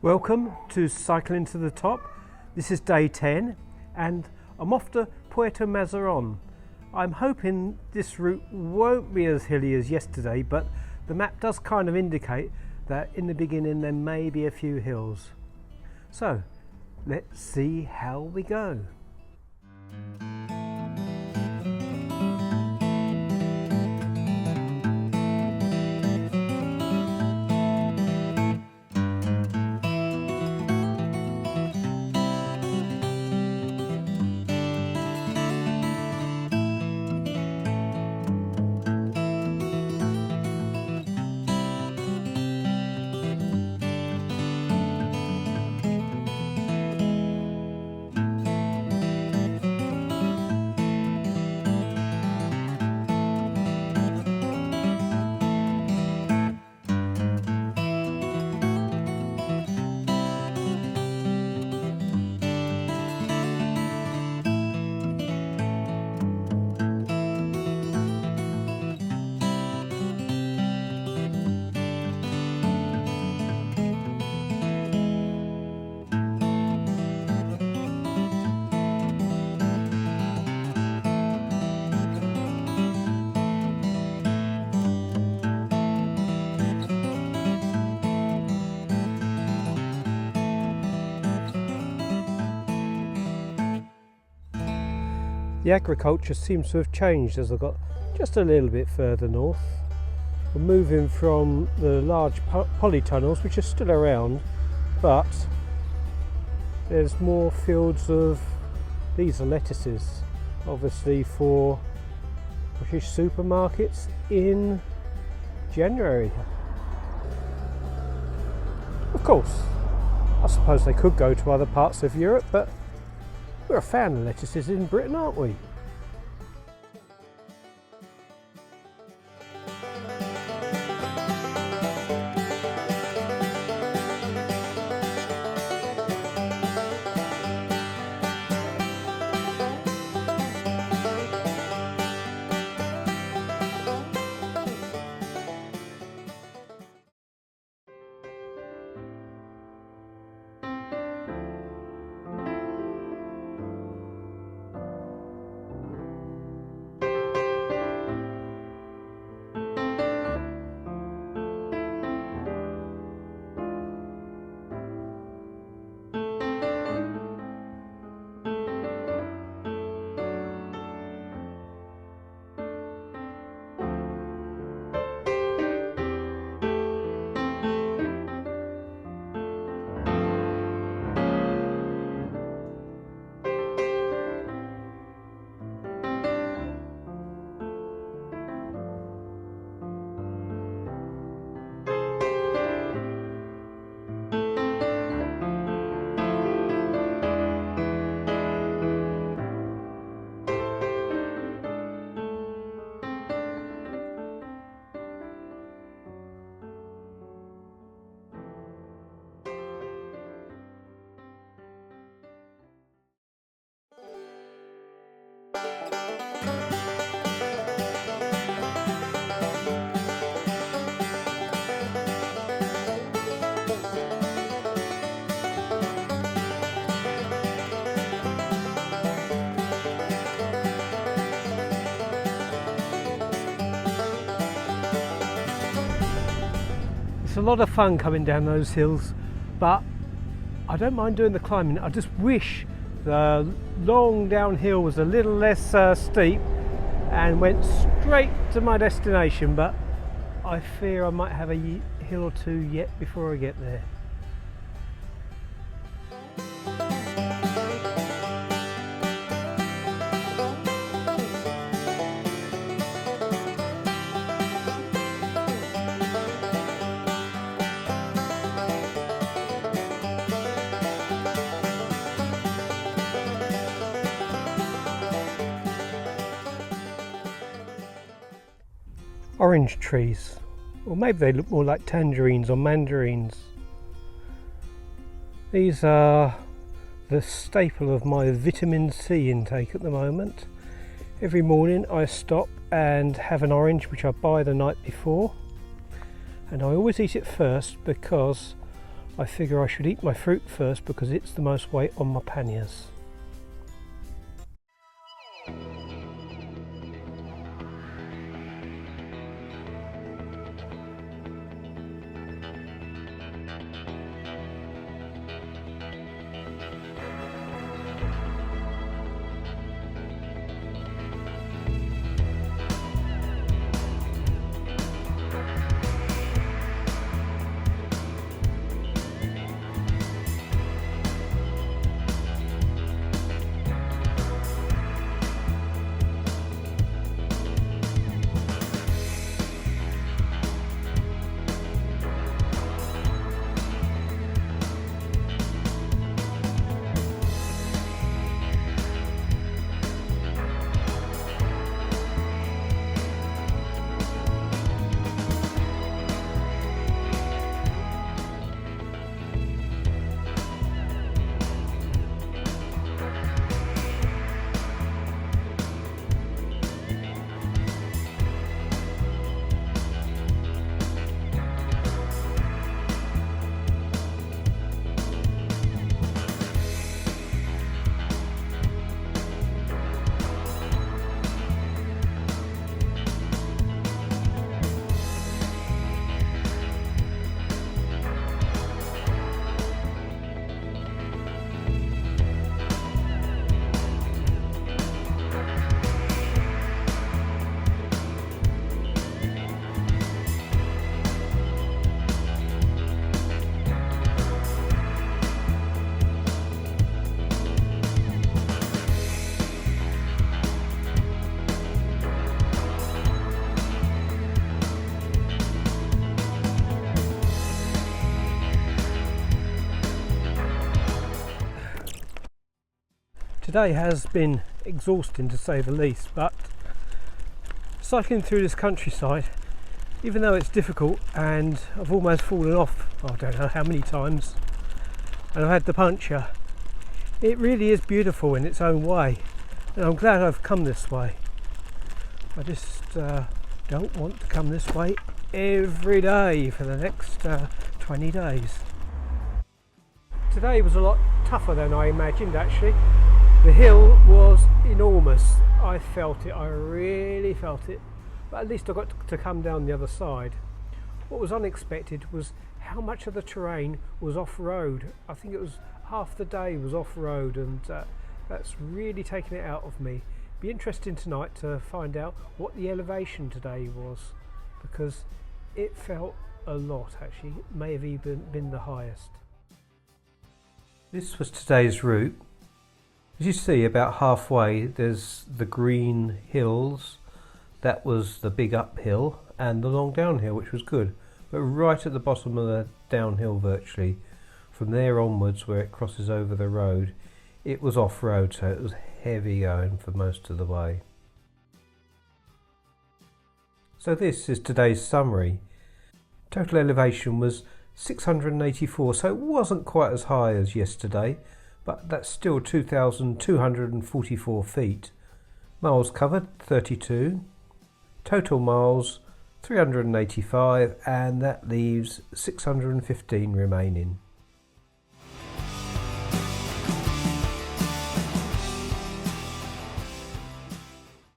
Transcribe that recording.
Welcome to Cycling to the Top. This is day 10 and I'm off to Puerto Mazarron. I'm hoping this route won't be as hilly as yesterday, but the map does kind of indicate that in the beginning there may be a few hills. So let's see how we go. The agriculture seems to have changed as I got just a little bit further north. We're moving from the large polytunnels, which are still around, but there's more fields of, these are lettuces, obviously for British supermarkets in January. Of course, I suppose they could go to other parts of Europe, but we're a fan of lettuces in Britain, aren't we? It's a lot of fun coming down those hills, but I don't mind doing the climbing. I just wish the long downhill was a little less steep and went straight to my destination, but I fear I might have a hill or two yet before I get there. Orange trees, or maybe they look more like tangerines or mandarins. These are the staple of my vitamin C intake at the moment. Every morning I stop and have an orange, which I buy the night before, and I always eat it first because I figure I should eat my fruit first because it's the most weight on my panniers. Today has been exhausting to say the least, but cycling through this countryside, even though it's difficult and I've almost fallen off, I don't know how many times, and I've had the puncture, it really is beautiful in its own way, and I'm glad I've come this way. I just don't want to come this way every day for the next 20 days. Today was a lot tougher than I imagined actually. The hill was enormous. I felt it, I really felt it, but at least I got to come down the other side. What was unexpected was how much of the terrain was off-road. I think it was half the day was off-road, and that's really taken it out of me. Be interesting tonight to find out what the elevation today was, because it felt a lot actually. It may have even been the highest. This was today's route. As you see, about halfway there's the green hills, that was the big uphill, and the long downhill, which was good. But right at the bottom of the downhill virtually, from there onwards where it crosses over the road, it was off-road, so it was heavy going for most of the way. So this is today's summary. Total elevation was 684, so it wasn't quite as high as yesterday, but that's still 2,244 feet. Miles covered 32, total miles 385, and that leaves 615 remaining.